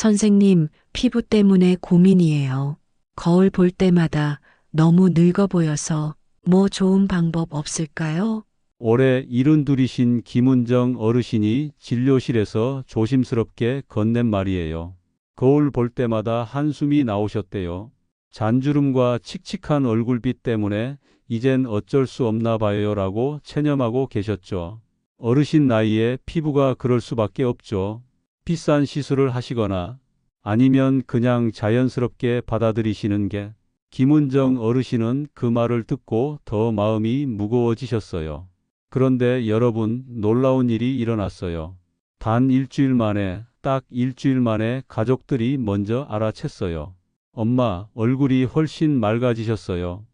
선생님, 피부 때문에 고민이에요. 거울 볼 때마다 너무 늙어 보여서 뭐 좋은 방법 없을까요? 올해 72이신 김은정 어르신이 진료실에서 조심스럽게 건넨 말이에요. 거울 볼 때마다 한숨이 나오셨대요. 잔주름과 칙칙한 얼굴빛 때문에 이젠 어쩔 수 없나 봐요라고 체념하고 계셨죠. 어르신 나이에 피부가 그럴 수밖에 없죠. 비싼 시술을 하시거나 아니면 그냥 자연스럽게 받아들이시는 게. 김은정 어르신은 그 말을 듣고 더 마음이 무거워지셨어요. 그런데 여러분, 놀라운 일이 일어났어요. 단 일주일 만에, 딱 일주일 만에 가족들이 먼저 알아챘어요. 엄마, 얼굴이 훨씬 맑아지셨어요.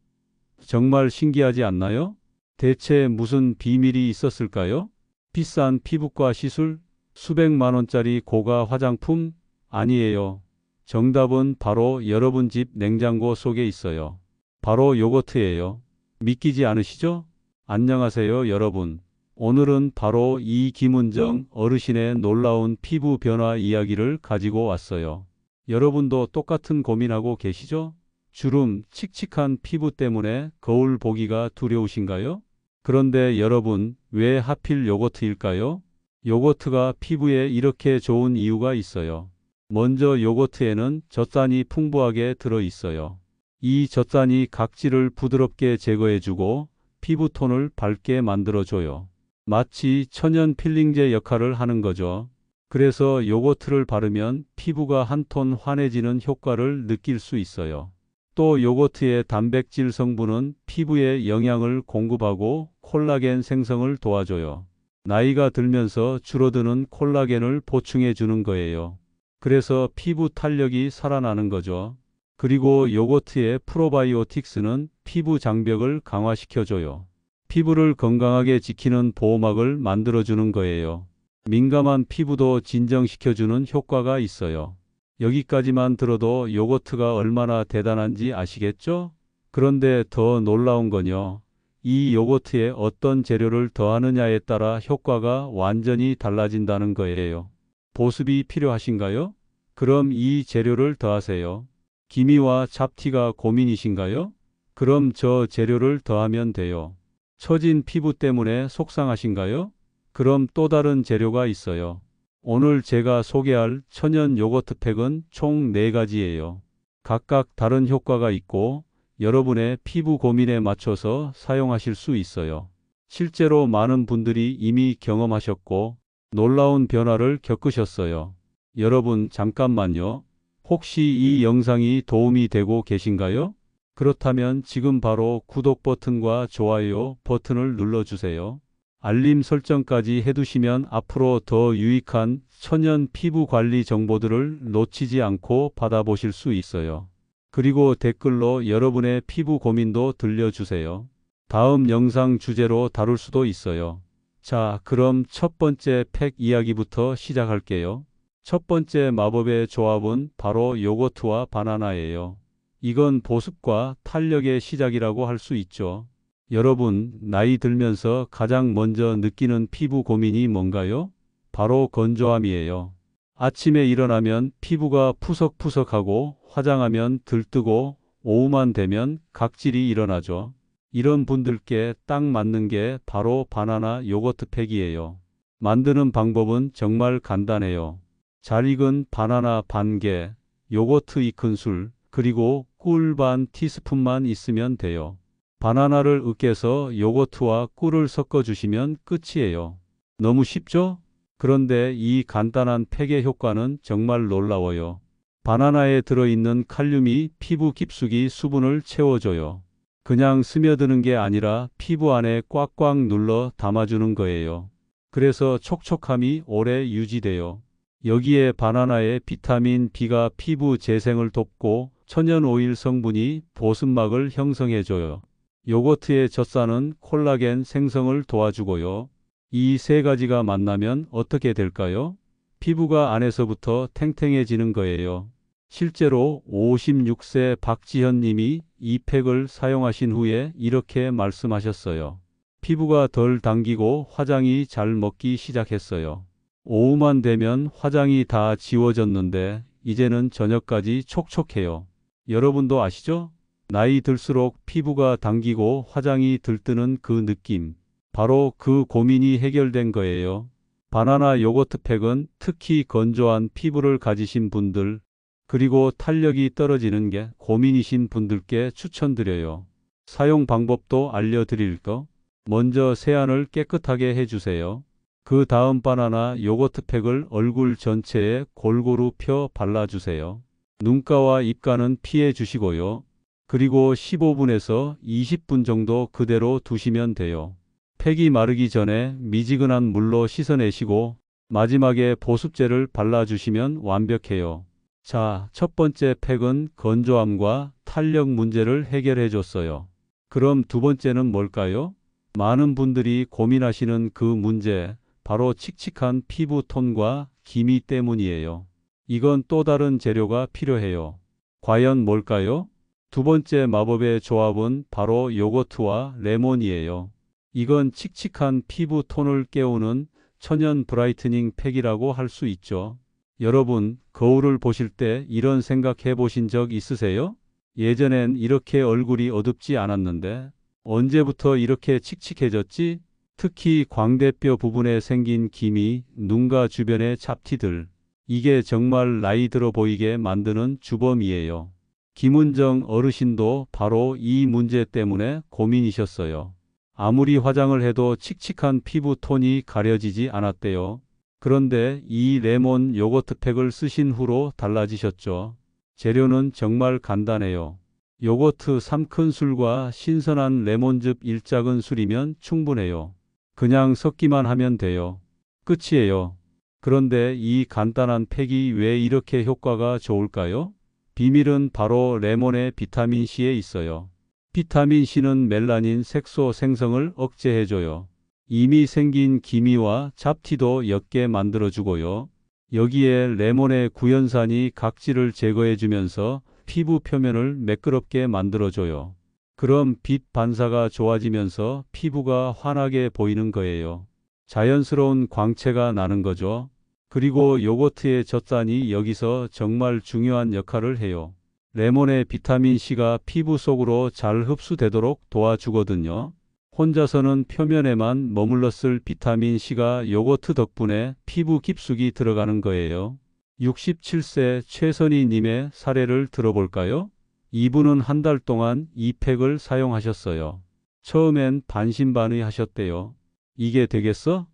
정말 신기하지 않나요? 대체 무슨 비밀이 있었을까요? 비싼 피부과 시술? 수백만 원짜리 고가 화장품? 아니에요. 정답은 바로 여러분 집 냉장고 속에 있어요. 바로 요거트예요. 믿기지 않으시죠? 안녕하세요, 여러분. 오늘은 바로 이 김은정 어르신의 놀라운 피부 변화 이야기를 가지고 왔어요. 여러분도 똑같은 고민하고 계시죠? 주름, 칙칙한 피부 때문에 거울 보기가 두려우신가요? 그런데 여러분, 왜 하필 요거트일까요? 요거트가 피부에 이렇게 좋은 이유가 있어요. 먼저 요거트에는 젖산이 풍부하게 들어 있어요. 이 젖산이 각질을 부드럽게 제거해주고 피부톤을 밝게 만들어줘요. 마치 천연 필링제 역할을 하는 거죠. 그래서 요거트를 바르면 피부가 한 톤 환해지는 효과를 느낄 수 있어요. 또 요거트의 단백질 성분은 피부에 영양을 공급하고 콜라겐 생성을 도와줘요. 나이가 들면서 줄어드는 콜라겐을 보충해 주는 거예요. 그래서 피부 탄력이 살아나는 거죠. 그리고 요거트의 프로바이오틱스는 피부 장벽을 강화시켜줘요. 피부를 건강하게 지키는 보호막을 만들어주는 거예요. 민감한 피부도 진정시켜주는 효과가 있어요. 여기까지만 들어도 요거트가 얼마나 대단한지 아시겠죠? 그런데 더 놀라운 건요. 이 요거트에 어떤 재료를 더하느냐에 따라 효과가 완전히 달라진다는 거예요. 보습이 필요하신가요? 그럼 이 재료를 더하세요. 기미와 잡티가 고민이신가요? 그럼 저 재료를 더하면 돼요. 처진 피부 때문에 속상하신가요? 그럼 또 다른 재료가 있어요. 오늘 제가 소개할 천연 요거트 팩은 총 4가지예요. 각각 다른 효과가 있고 여러분의 피부 고민에 맞춰서 사용하실 수 있어요. 실제로 많은 분들이 이미 경험하셨고 놀라운 변화를 겪으셨어요. 여러분, 잠깐만요. 혹시 이 영상이 도움이 되고 계신가요? 그렇다면 지금 바로 구독 버튼과 좋아요 버튼을 눌러주세요. 알림 설정까지 해두시면 앞으로 더 유익한 천연 피부 관리 정보들을 놓치지 않고 받아보실 수 있어요. 그리고 댓글로 여러분의 피부 고민도 들려주세요. 다음 영상 주제로 다룰 수도 있어요. 자, 그럼 첫 번째 팩 이야기부터 시작할게요. 첫 번째 마법의 조합은 바로 요거트와 바나나예요. 이건 보습과 탄력의 시작이라고 할 수 있죠. 여러분, 나이 들면서 가장 먼저 느끼는 피부 고민이 뭔가요? 바로 건조함이에요. 아침에 일어나면 피부가 푸석푸석하고 화장하면 들뜨고 오후만 되면 각질이 일어나죠. 이런 분들께 딱 맞는 게 바로 바나나 요거트 팩이에요. 만드는 방법은 정말 간단해요. 잘 익은 바나나 반 개, 요거트 2큰술, 그리고 꿀 반 티스푼만 있으면 돼요. 바나나를 으깨서 요거트와 꿀을 섞어주시면 끝이에요. 너무 쉽죠? 그런데 이 간단한 팩의 효과는 정말 놀라워요. 바나나에 들어있는 칼륨이 피부 깊숙이 수분을 채워줘요. 그냥 스며드는 게 아니라 피부 안에 꽉꽉 눌러 담아주는 거예요. 그래서 촉촉함이 오래 유지돼요. 여기에 바나나의 비타민 B가 피부 재생을 돕고 천연 오일 성분이 보습막을 형성해줘요. 요거트의 젖산은 콜라겐 생성을 도와주고요. 이 3가지가 만나면 어떻게 될까요? 피부가 안에서부터 탱탱해지는 거예요. 실제로 56세 박지현 님이 이 팩을 사용하신 후에 이렇게 말씀하셨어요. 피부가 덜 당기고 화장이 잘 먹기 시작했어요. 오후만 되면 화장이 다 지워졌는데 이제는 저녁까지 촉촉해요. 여러분도 아시죠? 나이 들수록 피부가 당기고 화장이 들뜨는 그 느낌. 바로 그 고민이 해결된 거예요. 바나나 요거트 팩은 특히 건조한 피부를 가지신 분들, 그리고 탄력이 떨어지는 게 고민이신 분들께 추천드려요. 사용 방법도 알려드릴까? 먼저 세안을 깨끗하게 해주세요. 그 다음 바나나 요거트 팩을 얼굴 전체에 골고루 펴 발라주세요. 눈가와 입가는 피해 주시고요. 그리고 15분에서 20분 정도 그대로 두시면 돼요. 팩이 마르기 전에 미지근한 물로 씻어내시고 마지막에 보습제를 발라주시면 완벽해요. 자, 첫 번째 팩은 건조함과 탄력 문제를 해결해 줬어요. 그럼 두 번째는 뭘까요? 많은 분들이 고민하시는 그 문제, 바로 칙칙한 피부 톤과 기미 때문이에요. 이건 또 다른 재료가 필요해요. 과연 뭘까요? 두 번째 마법의 조합은 바로 요거트와 레몬이에요. 이건 칙칙한 피부 톤을 깨우는 천연 브라이트닝 팩이라고 할 수 있죠. 여러분, 거울을 보실 때 이런 생각해 보신 적 있으세요? 예전엔 이렇게 얼굴이 어둡지 않았는데 언제부터 이렇게 칙칙해졌지? 특히 광대뼈 부분에 생긴 기미, 눈가 주변의 잡티들. 이게 정말 나이 들어 보이게 만드는 주범이에요. 김은정 어르신도 바로 이 문제 때문에 고민이셨어요. 아무리 화장을 해도 칙칙한 피부 톤이 가려지지 않았대요. 그런데 이 레몬 요거트 팩을 쓰신 후로 달라지셨죠. 재료는 정말 간단해요. 요거트 3큰술과 신선한 레몬즙 1작은술이면 충분해요. 그냥 섞기만 하면 돼요. 끝이에요. 그런데 이 간단한 팩이 왜 이렇게 효과가 좋을까요? 비밀은 바로 레몬의 비타민C에 있어요. 비타민C는 멜라닌 색소 생성을 억제해줘요. 이미 생긴 기미와 잡티도 옅게 만들어주고요. 여기에 레몬의 구연산이 각질을 제거해주면서 피부 표면을 매끄럽게 만들어줘요. 그럼 빛 반사가 좋아지면서 피부가 환하게 보이는 거예요. 자연스러운 광채가 나는 거죠. 그리고 요거트의 젖산이 여기서 정말 중요한 역할을 해요. 레몬의 비타민C가 피부 속으로 잘 흡수되도록 도와주거든요. 혼자서는 표면에만 머물렀을 비타민C가 요거트 덕분에 피부 깊숙이 들어가는 거예요. 67세 최선희 님의 사례를 들어볼까요? 이분은 한 달 동안 이 팩을 사용하셨어요. 처음엔 반신반의하셨대요. 이게 되겠어?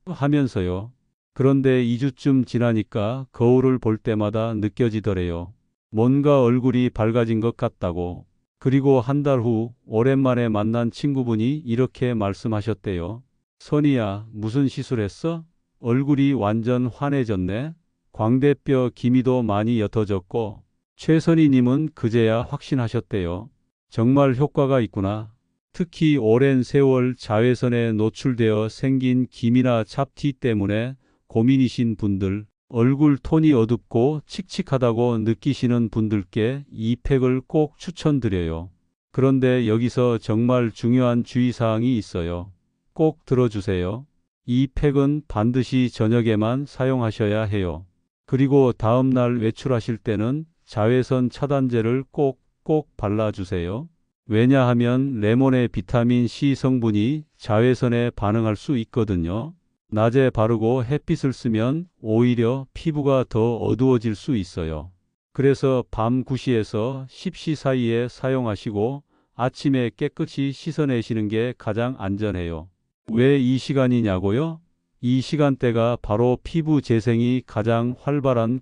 하면서요. 그런데 2주쯤 지나니까 거울을 볼 때마다 느껴지더래요. 뭔가 얼굴이 밝아진 것 같다고. 그리고 한 달 후 오랜만에 만난 친구분이 이렇게 말씀하셨대요. 선희야, 무슨 시술했어? 얼굴이 완전 환해졌네. 광대뼈 기미도 많이 옅어졌고. 최선희님은 그제야 확신하셨대요. 정말 효과가 있구나. 특히 오랜 세월 자외선에 노출되어 생긴 기미나 잡티 때문에 고민이신 분들, 얼굴 톤이 어둡고 칙칙하다고 느끼시는 분들께 이 팩을 꼭 추천드려요. 그런데 여기서 정말 중요한 주의사항이 있어요. 꼭 들어주세요. 이 팩은 반드시 저녁에만 사용하셔야 해요. 그리고 다음날 외출하실 때는 자외선 차단제를 꼭 발라주세요. 왜냐하면 레몬의 비타민C 성분이 자외선에 반응할 수 있거든요. 낮에 바르고 햇빛을 쓰면 오히려 피부가 더 어두워질 수 있어요. 그래서 밤 9시에서 10시 사이에 사용하시고 아침에 깨끗이 씻어내시는 게 가장 안전해요. 왜 이 시간이냐고요? 이 시간대가 바로 피부 재생이 가장 활발한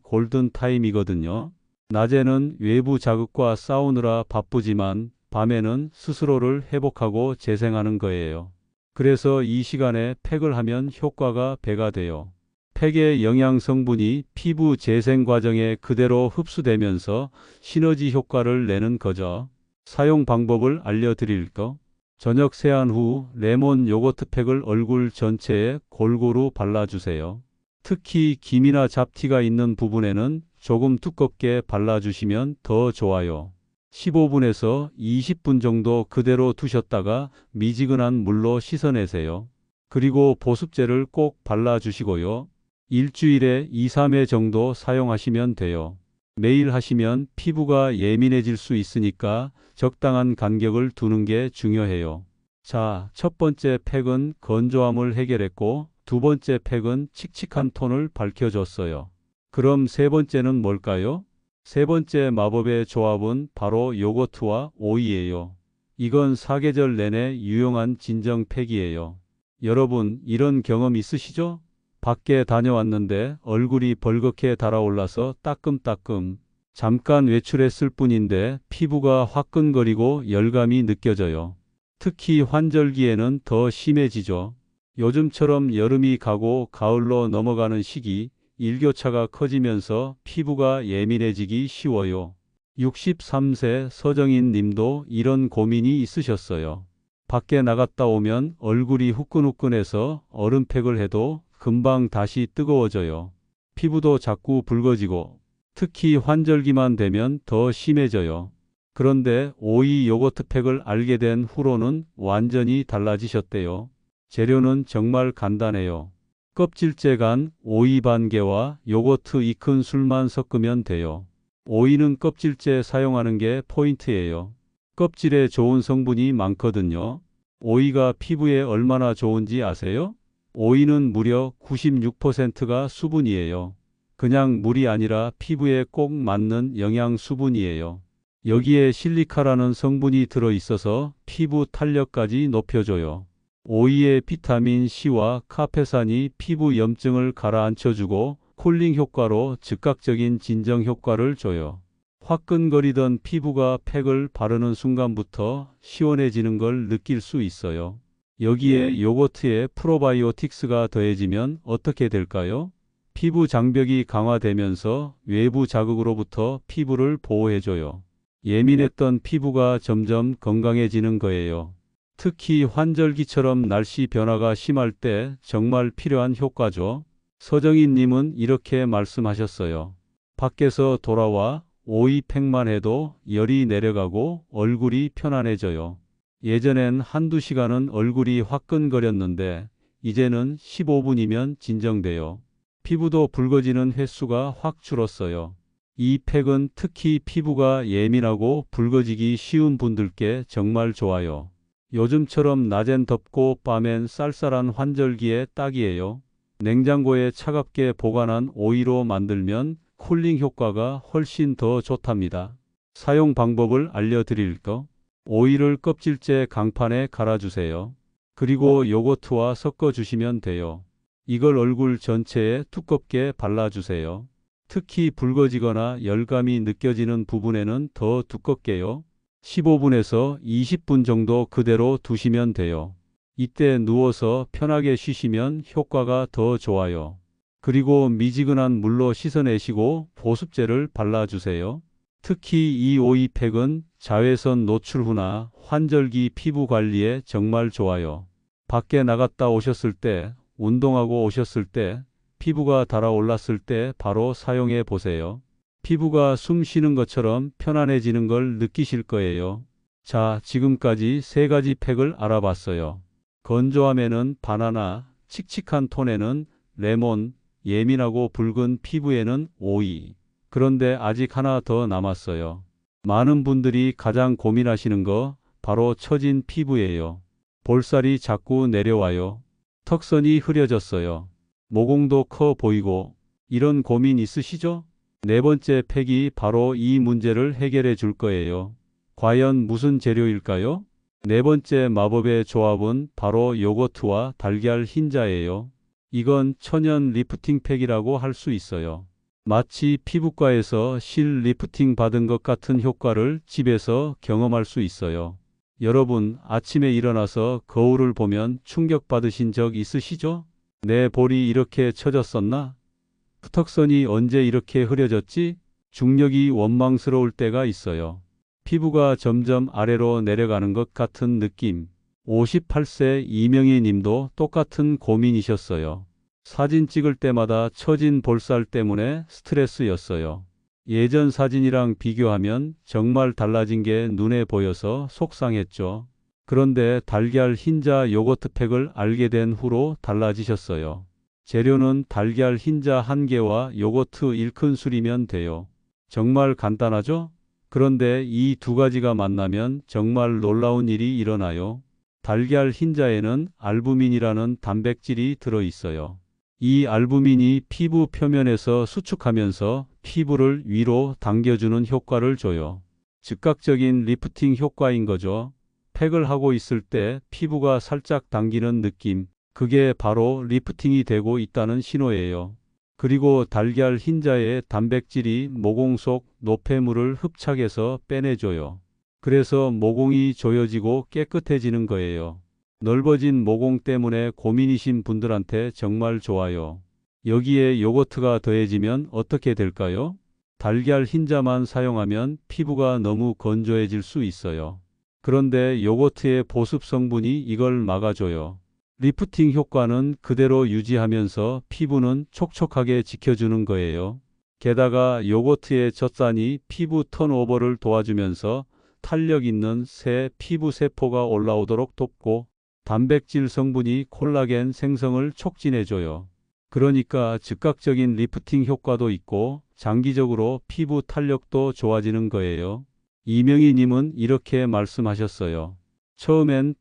골든타임이거든요. 낮에는 외부 자극과 싸우느라 바쁘지만 밤에는 스스로를 회복하고 재생하는 거예요. 그래서 이 시간에 팩을 하면 효과가 배가 돼요. 팩의 영양 성분이 피부 재생 과정에 그대로 흡수되면서 시너지 효과를 내는 거죠. 사용 방법을 알려드릴까? 저녁 세안 후 레몬 요거트 팩을 얼굴 전체에 골고루 발라주세요. 특히 기미나 잡티가 있는 부분에는 조금 두껍게 발라주시면 더 좋아요. 15분에서 20분 정도 그대로 두셨다가 미지근한 물로 씻어내세요. 그리고 보습제를 꼭 발라주시고요. 일주일에 2, 3회 정도 사용하시면 돼요. 매일 하시면 피부가 예민해질 수 있으니까 적당한 간격을 두는 게 중요해요. 자, 첫 번째 팩은 건조함을 해결했고, 두 번째 팩은 칙칙한 톤을 밝혀줬어요. 그럼 세 번째는 뭘까요? 세 번째 마법의 조합은 바로 요거트와 오이예요. 이건 사계절 내내 유용한 진정 팩이에요. 여러분, 이런 경험 있으시죠? 밖에 다녀왔는데 얼굴이 벌겋게 달아올라서 따끔따끔. 잠깐 외출했을 뿐인데 피부가 화끈거리고 열감이 느껴져요. 특히 환절기에는 더 심해지죠. 요즘처럼 여름이 가고 가을로 넘어가는 시기, 일교차가 커지면서 피부가 예민해지기 쉬워요. 63세 서정인 님도 이런 고민이 있으셨어요. 밖에 나갔다 오면 얼굴이 후끈후끈해서 얼음팩을 해도 금방 다시 뜨거워져요. 피부도 자꾸 붉어지고 특히 환절기만 되면 더 심해져요. 그런데 오이 요거트 팩을 알게 된 후로는 완전히 달라지셨대요. 재료는 정말 간단해요. 껍질째 간 오이 반 개와 요거트 2큰술만 섞으면 돼요. 오이는 껍질째 사용하는 게 포인트예요. 껍질에 좋은 성분이 많거든요. 오이가 피부에 얼마나 좋은지 아세요? 오이는 무려 96%가 수분이에요. 그냥 물이 아니라 피부에 꼭 맞는 영양 수분이에요. 여기에 실리카라는 성분이 들어있어서 피부 탄력까지 높여줘요. 오이의 비타민 C와 카페산이 피부 염증을 가라앉혀주고 쿨링 효과로 즉각적인 진정 효과를 줘요. 화끈거리던 피부가 팩을 바르는 순간부터 시원해지는 걸 느낄 수 있어요. 여기에 요거트에 프로바이오틱스가 더해지면 어떻게 될까요? 피부 장벽이 강화되면서 외부 자극으로부터 피부를 보호해줘요. 예민했던 피부가 점점 건강해지는 거예요. 특히 환절기처럼 날씨 변화가 심할 때 정말 필요한 효과죠. 서정인 님은 이렇게 말씀하셨어요. 밖에서 돌아와 오이팩만 해도 열이 내려가고 얼굴이 편안해져요. 예전엔 한두 시간은 얼굴이 화끈거렸는데 이제는 15분이면 진정돼요. 피부도 붉어지는 횟수가 확 줄었어요. 이 팩은 특히 피부가 예민하고 붉어지기 쉬운 분들께 정말 좋아요. 요즘처럼 낮엔 덥고 밤엔 쌀쌀한 환절기에 딱이에요. 냉장고에 차갑게 보관한 오이로 만들면 쿨링 효과가 훨씬 더 좋답니다. 사용 방법을 알려드릴까? 오이를 껍질째 강판에 갈아주세요. 그리고 요거트와 섞어주시면 돼요. 이걸 얼굴 전체에 두껍게 발라주세요. 특히 붉어지거나 열감이 느껴지는 부분에는 더 두껍게요. 15분에서 20분 정도 그대로 두시면 돼요. 이때 누워서 편하게 쉬시면 효과가 더 좋아요. 그리고 미지근한 물로 씻어내시고 보습제를 발라주세요. 특히 이 오이팩은 자외선 노출 후나 환절기 피부 관리에 정말 좋아요. 밖에 나갔다 오셨을 때, 운동하고 오셨을 때, 피부가 달아올랐을 때 바로 사용해 보세요. 피부가 숨 쉬는 것처럼 편안해지는 걸 느끼실 거예요. 자, 지금까지 세 가지 팩을 알아봤어요. 건조함에는 바나나, 칙칙한 톤에는 레몬, 예민하고 붉은 피부에는 오이. 그런데 아직 하나 더 남았어요. 많은 분들이 가장 고민하시는 거 바로 처진 피부예요. 볼살이 자꾸 내려와요. 턱선이 흐려졌어요. 모공도 커 보이고 이런 고민 있으시죠? 네 번째 팩이 바로 이 문제를 해결해 줄 거예요. 과연 무슨 재료일까요? 네 번째 마법의 조합은 바로 요거트와 달걀 흰자예요. 이건 천연 리프팅 팩이라고 할 수 있어요. 마치 피부과에서 실 리프팅 받은 것 같은 효과를 집에서 경험할 수 있어요. 여러분, 아침에 일어나서 거울을 보면 충격받으신 적 있으시죠? 내 볼이 이렇게 처졌었나? 턱선이 언제 이렇게 흐려졌지? 중력이 원망스러울 때가 있어요. 피부가 점점 아래로 내려가는 것 같은 느낌. 58세 이명희 님도 똑같은 고민이셨어요. 사진 찍을 때마다 처진 볼살 때문에 스트레스였어요. 예전 사진이랑 비교하면 정말 달라진 게 눈에 보여서 속상했죠. 그런데 달걀 흰자 요거트 팩을 알게 된 후로 달라지셨어요. 재료는 달걀 흰자 1개와 요거트 1큰술이면 돼요. 정말 간단하죠? 그런데 이 두 가지가 만나면 정말 놀라운 일이 일어나요. 달걀 흰자에는 알부민이라는 단백질이 들어 있어요. 이 알부민이 피부 표면에서 수축하면서 피부를 위로 당겨주는 효과를 줘요. 즉각적인 리프팅 효과인 거죠. 팩을 하고 있을 때 피부가 살짝 당기는 느낌, 그게 바로 리프팅이 되고 있다는 신호예요. 그리고 달걀 흰자의 단백질이 모공 속 노폐물을 흡착해서 빼내줘요. 그래서 모공이 조여지고 깨끗해지는 거예요. 넓어진 모공 때문에 고민이신 분들한테 정말 좋아요. 여기에 요거트가 더해지면 어떻게 될까요? 달걀 흰자만 사용하면 피부가 너무 건조해질 수 있어요. 그런데 요거트의 보습 성분이 이걸 막아줘요. 리프팅 효과는 그대로 유지하면서 피부는 촉촉하게 지켜주는 거예요. 게다가 요거트의 젖산이 피부 턴오버를 도와주면서 탄력 있는 새 피부 세포가 올라오도록 돕고 단백질 성분이 콜라겐 생성을 촉진해줘요. 그러니까 즉각적인 리프팅 효과도 있고 장기적으로 피부 탄력도 좋아지는 거예요. 이명희 님은 이렇게 말씀하셨어요. 처음엔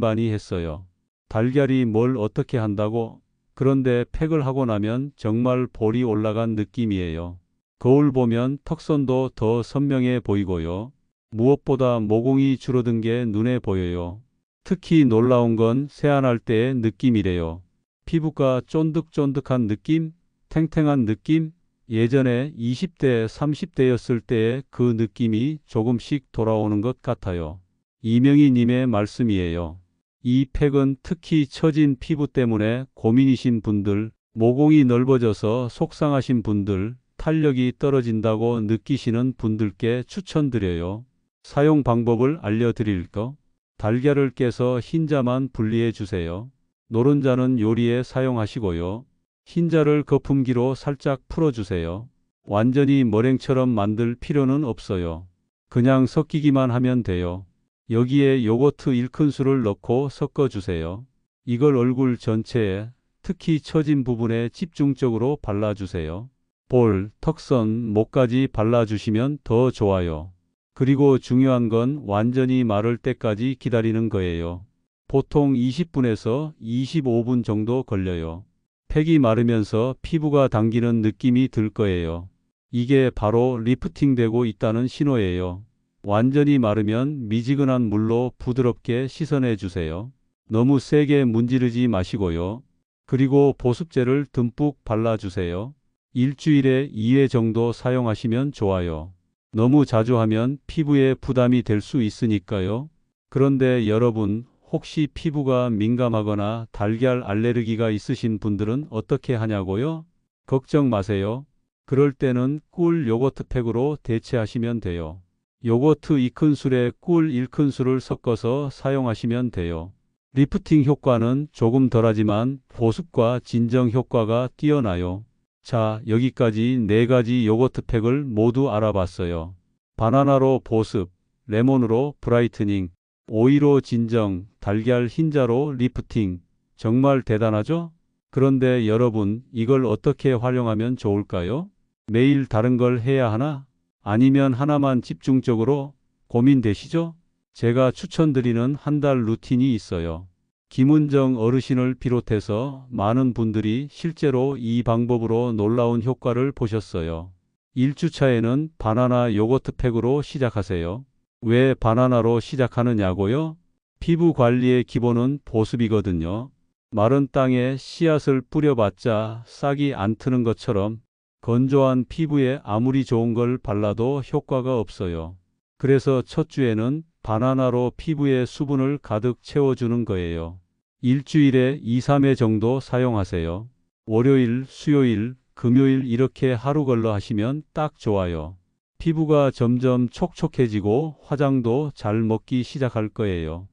반신반의했어요. 달걀이 뭘 어떻게 한다고? 그런데 팩을 하고 나면 정말 볼이 올라간 느낌이에요. 거울 보면 턱선도 더 선명해 보이고요. 무엇보다 모공이 줄어든 게 눈에 보여요. 특히 놀라운 건 세안할 때의 느낌이래요. 피부가 쫀득쫀득한 느낌, 탱탱한 느낌, 예전에 20대, 30대였을 때의 그 느낌이 조금씩 돌아오는 것 같아요. 이명희 님의 말씀이에요. 이 팩은 특히 처진 피부 때문에 고민이신 분들, 모공이 넓어져서 속상하신 분들, 탄력이 떨어진다고 느끼시는 분들께 추천드려요. 사용 방법을 알려드릴까? 달걀을 깨서 흰자만 분리해 주세요. 노른자는 요리에 사용하시고요. 흰자를 거품기로 살짝 풀어주세요. 완전히 머랭처럼 만들 필요는 없어요. 그냥 섞이기만 하면 돼요. 여기에 요거트 1큰술을 넣고 섞어주세요. 이걸 얼굴 전체에, 특히 처진 부분에 집중적으로 발라주세요. 볼, 턱선, 목까지 발라주시면 더 좋아요. 그리고 중요한 건 완전히 마를 때까지 기다리는 거예요. 보통 20분에서 25분 정도 걸려요. 팩이 마르면서 피부가 당기는 느낌이 들 거예요. 이게 바로 리프팅 되고 있다는 신호예요. 완전히 마르면 미지근한 물로 부드럽게 씻어내 주세요. 너무 세게 문지르지 마시고요. 그리고 보습제를 듬뿍 발라주세요. 일주일에 2회 정도 사용하시면 좋아요. 너무 자주 하면 피부에 부담이 될 수 있으니까요. 그런데 여러분, 혹시 피부가 민감하거나 달걀 알레르기가 있으신 분들은 어떻게 하냐고요? 걱정 마세요. 그럴 때는 꿀 요거트 팩으로 대체하시면 돼요. 요거트 2큰술에 꿀 1큰술을 섞어서 사용하시면 돼요. 리프팅 효과는 조금 덜하지만 보습과 진정 효과가 뛰어나요. 자, 여기까지 4가지 요거트 팩을 모두 알아봤어요. 바나나로 보습, 레몬으로 브라이트닝, 오이로 진정, 달걀 흰자로 리프팅. 정말 대단하죠? 그런데 여러분, 이걸 어떻게 활용하면 좋을까요? 매일 다른 걸 해야 하나? 아니면 하나만 집중적으로 고민되시죠? 제가 추천드리는 한 달 루틴이 있어요. 김은정 어르신을 비롯해서 많은 분들이 실제로 이 방법으로 놀라운 효과를 보셨어요. 1주차에는 바나나 요거트 팩으로 시작하세요. 왜 바나나로 시작하느냐고요? 피부 관리의 기본은 보습이거든요. 마른 땅에 씨앗을 뿌려봤자 싹이 안 트는 것처럼 건조한 피부에 아무리 좋은 걸 발라도 효과가 없어요. 그래서 첫 주에는 바나나로 피부에 수분을 가득 채워주는 거예요. 일주일에 2, 3회 정도 사용하세요. 월요일, 수요일, 금요일 이렇게 하루 걸러 하시면 딱 좋아요. 피부가 점점 촉촉해지고 화장도 잘 먹기 시작할 거예요.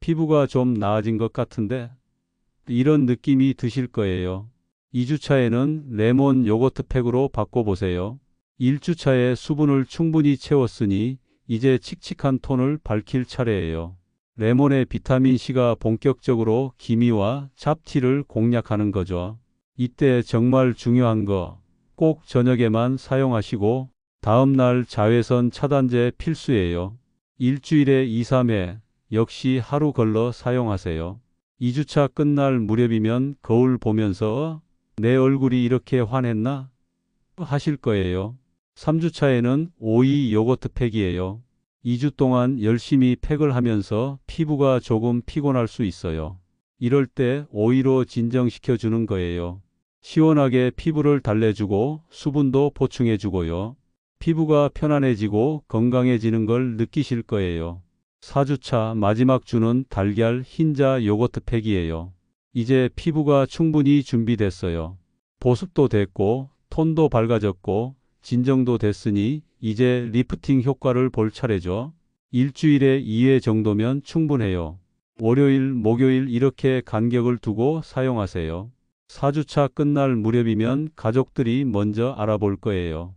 피부가 좀 나아진 것 같은데? 이런 느낌이 드실 거예요. 2주차에는 레몬 요거트 팩으로 바꿔보세요. 1주차에 수분을 충분히 채웠으니 이제 칙칙한 톤을 밝힐 차례예요. 레몬의 비타민C가 본격적으로 기미와 잡티를 공략하는 거죠. 이때 정말 중요한 거, 꼭 저녁에만 사용하시고 다음날 자외선 차단제 필수예요. 일주일에 2, 3회, 역시 하루 걸러 사용하세요. 2주차 끝날 무렵이면 거울 보면서 내 얼굴이 이렇게 환했나? 하실 거예요. 3주차에는 오이 요거트 팩이에요. 2주 동안 열심히 팩을 하면서 피부가 조금 피곤할 수 있어요. 이럴 때 오이로 진정시켜 주는 거예요. 시원하게 피부를 달래주고 수분도 보충해 주고요. 피부가 편안해지고 건강해지는 걸 느끼실 거예요. 4주차 마지막 주는 달걀 흰자 요거트 팩이에요. 이제 피부가 충분히 준비됐어요. 보습도 됐고 톤도 밝아졌고 진정도 됐으니 이제 리프팅 효과를 볼 차례죠. 일주일에 2회 정도면 충분해요. 월요일, 목요일 이렇게 간격을 두고 사용하세요. 4주차 끝날 무렵이면 가족들이 먼저 알아볼 거예요.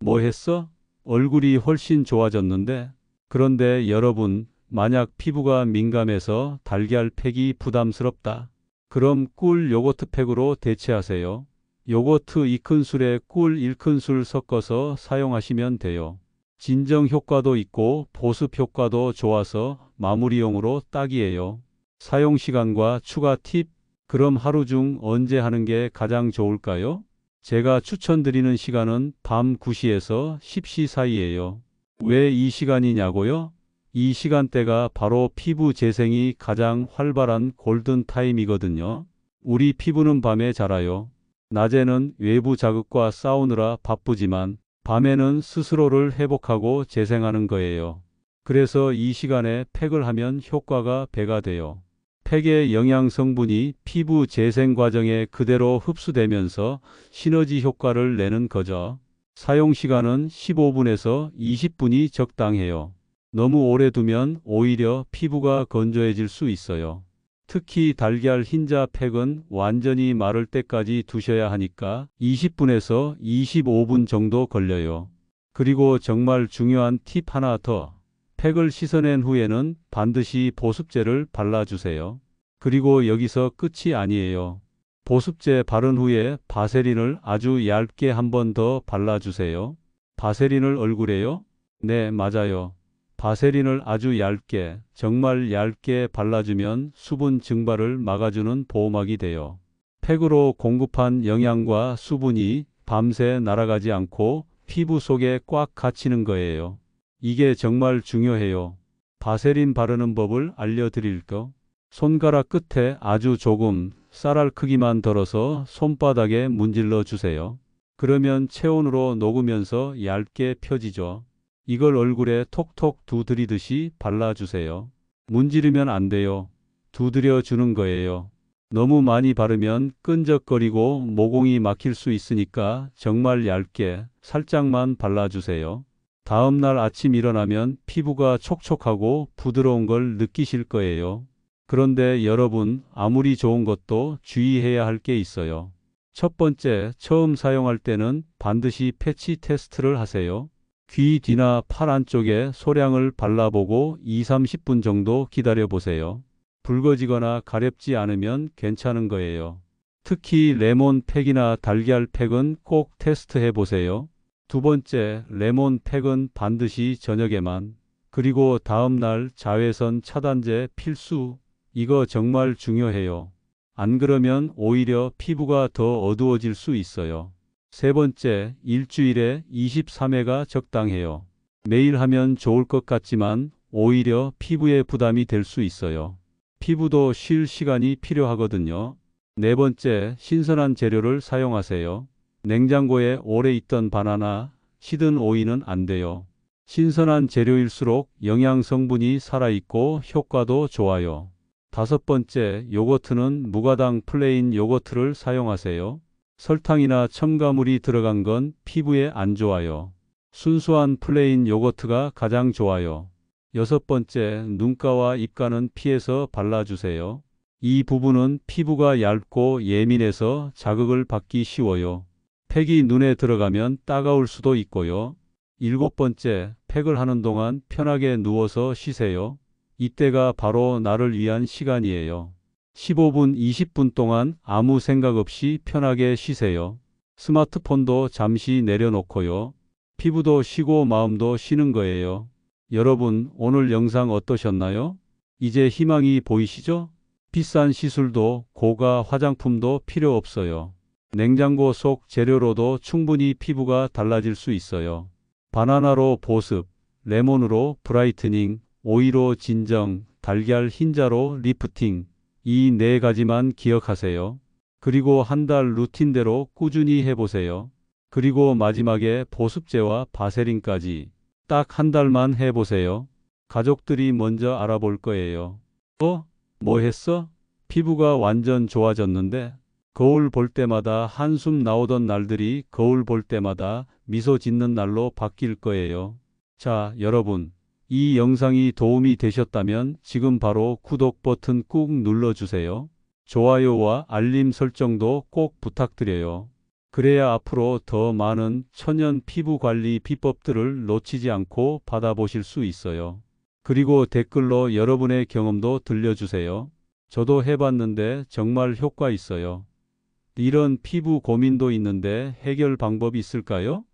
뭐 했어? 얼굴이 훨씬 좋아졌는데? 그런데 여러분, 만약 피부가 민감해서 달걀 팩이 부담스럽다. 그럼 꿀 요거트 팩으로 대체하세요. 요거트 2큰술에 꿀 1큰술 섞어서 사용하시면 돼요. 진정 효과도 있고 보습 효과도 좋아서 마무리용으로 딱이에요. 사용 시간과 추가 팁, 그럼 하루 중 언제 하는 게 가장 좋을까요? 제가 추천드리는 시간은 밤 9시에서 10시 사이예요. 왜 이 시간이냐고요? 이 시간대가 바로 피부 재생이 가장 활발한 골든 타임이거든요. 우리 피부는 밤에 자라요. 낮에는 외부 자극과 싸우느라 바쁘지만 밤에는 스스로를 회복하고 재생하는 거예요. 그래서 이 시간에 팩을 하면 효과가 배가 돼요. 팩의 영양 성분이 피부 재생 과정에 그대로 흡수되면서 시너지 효과를 내는 거죠. 사용 시간은 15분에서 20분이 적당해요. 너무 오래 두면 오히려 피부가 건조해질 수 있어요. 특히 달걀 흰자 팩은 완전히 마를 때까지 두셔야 하니까 20분에서 25분 정도 걸려요. 그리고 정말 중요한 팁 하나 더. 팩을 씻어낸 후에는 반드시 보습제를 발라주세요. 그리고 여기서 끝이 아니에요. 보습제 바른 후에 바세린을 아주 얇게 한 번 더 발라주세요. 바세린을 얼굴에요? 네, 맞아요. 바세린을 아주 얇게, 정말 얇게 발라주면 수분 증발을 막아주는 보호막이 돼요. 팩으로 공급한 영양과 수분이 밤새 날아가지 않고 피부 속에 꽉 갇히는 거예요. 이게 정말 중요해요. 바세린 바르는 법을 알려드릴까? 손가락 끝에 아주 조금 쌀알 크기만 덜어서 손바닥에 문질러 주세요. 그러면 체온으로 녹으면서 얇게 펴지죠. 이걸 얼굴에 톡톡 두드리듯이 발라주세요. 문지르면 안 돼요. 두드려 주는 거예요. 너무 많이 바르면 끈적거리고 모공이 막힐 수 있으니까 정말 얇게 살짝만 발라주세요. 다음날 아침 일어나면 피부가 촉촉하고 부드러운 걸 느끼실 거예요. 그런데 여러분, 아무리 좋은 것도 주의해야 할 게 있어요. 첫 번째, 처음 사용할 때는 반드시 패치 테스트를 하세요. 귀 뒤나 팔 안쪽에 소량을 발라보고 2~30분 정도 기다려보세요. 붉어지거나 가렵지 않으면 괜찮은 거예요. 특히 레몬 팩이나 달걀 팩은 꼭 테스트해 보세요. 두 번째, 레몬 팩은 반드시 저녁에만. 그리고 다음날 자외선 차단제 필수. 이거 정말 중요해요. 안 그러면 오히려 피부가 더 어두워질 수 있어요. 세 번째, 일주일에 23회가 적당해요. 매일 하면 좋을 것 같지만 오히려 피부에 부담이 될 수 있어요. 피부도 쉴 시간이 필요하거든요. 네 번째, 신선한 재료를 사용하세요. 냉장고에 오래 있던 바나나, 시든 오이는 안 돼요. 신선한 재료일수록 영양 성분이 살아있고 효과도 좋아요. 다섯 번째, 요거트는 무가당 플레인 요거트를 사용하세요. 설탕이나 첨가물이 들어간 건 피부에 안 좋아요. 순수한 플레인 요거트가 가장 좋아요. 여섯 번째, 눈가와 입가는 피해서 발라주세요. 이 부분은 피부가 얇고 예민해서 자극을 받기 쉬워요. 팩이 눈에 들어가면 따가울 수도 있고요. 일곱 번째, 팩을 하는 동안 편하게 누워서 쉬세요. 이때가 바로 나를 위한 시간이에요. 15분, 20분 동안 아무 생각 없이 편하게 쉬세요. 스마트폰도 잠시 내려놓고요. 피부도 쉬고 마음도 쉬는 거예요. 여러분, 오늘 영상 어떠셨나요? 이제 희망이 보이시죠? 비싼 시술도 고가 화장품도 필요 없어요. 냉장고 속 재료로도 충분히 피부가 달라질 수 있어요. 바나나로 보습, 레몬으로 브라이트닝, 오이로 진정, 달걀 흰자로 리프팅. 이 네 가지만 기억하세요. 그리고 한 달 루틴대로 꾸준히 해보세요. 그리고 마지막에 보습제와 바세린까지 딱 한 달만 해보세요. 가족들이 먼저 알아볼 거예요. 뭐 했어? 피부가 완전 좋아졌는데? 거울 볼 때마다 한숨 나오던 날들이 거울 볼 때마다 미소 짓는 날로 바뀔 거예요. 자, 여러분. 이 영상이 도움이 되셨다면 지금 바로 구독 버튼 꾹 눌러주세요. 좋아요와 알림 설정도 꼭 부탁드려요. 그래야 앞으로 더 많은 천연 피부 관리 비법들을 놓치지 않고 받아보실 수 있어요. 그리고 댓글로 여러분의 경험도 들려주세요. 저도 해봤는데 정말 효과 있어요. 이런 피부 고민도 있는데 해결 방법이 있을까요?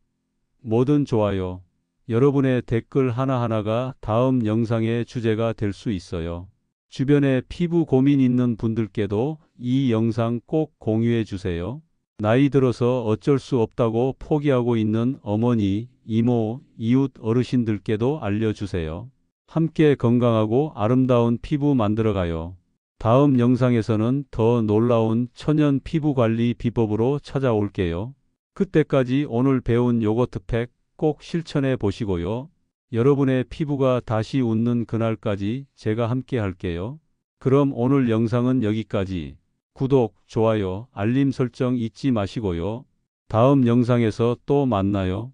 뭐든 좋아요. 여러분의 댓글 하나하나가 다음 영상의 주제가 될 수 있어요. 주변에 피부 고민 있는 분들께도 이 영상 꼭 공유해 주세요. 나이 들어서 어쩔 수 없다고 포기하고 있는 어머니, 이모, 이웃 어르신들께도 알려주세요. 함께 건강하고 아름다운 피부 만들어가요. 다음 영상에서는 더 놀라운 천연 피부 관리 비법으로 찾아올게요. 그때까지 오늘 배운 요거트 팩 꼭 실천해 보시고요. 여러분의 피부가 다시 웃는 그날까지 제가 함께 할게요. 그럼 오늘 영상은 여기까지. 구독, 좋아요, 알림 설정 잊지 마시고요. 다음 영상에서 또 만나요.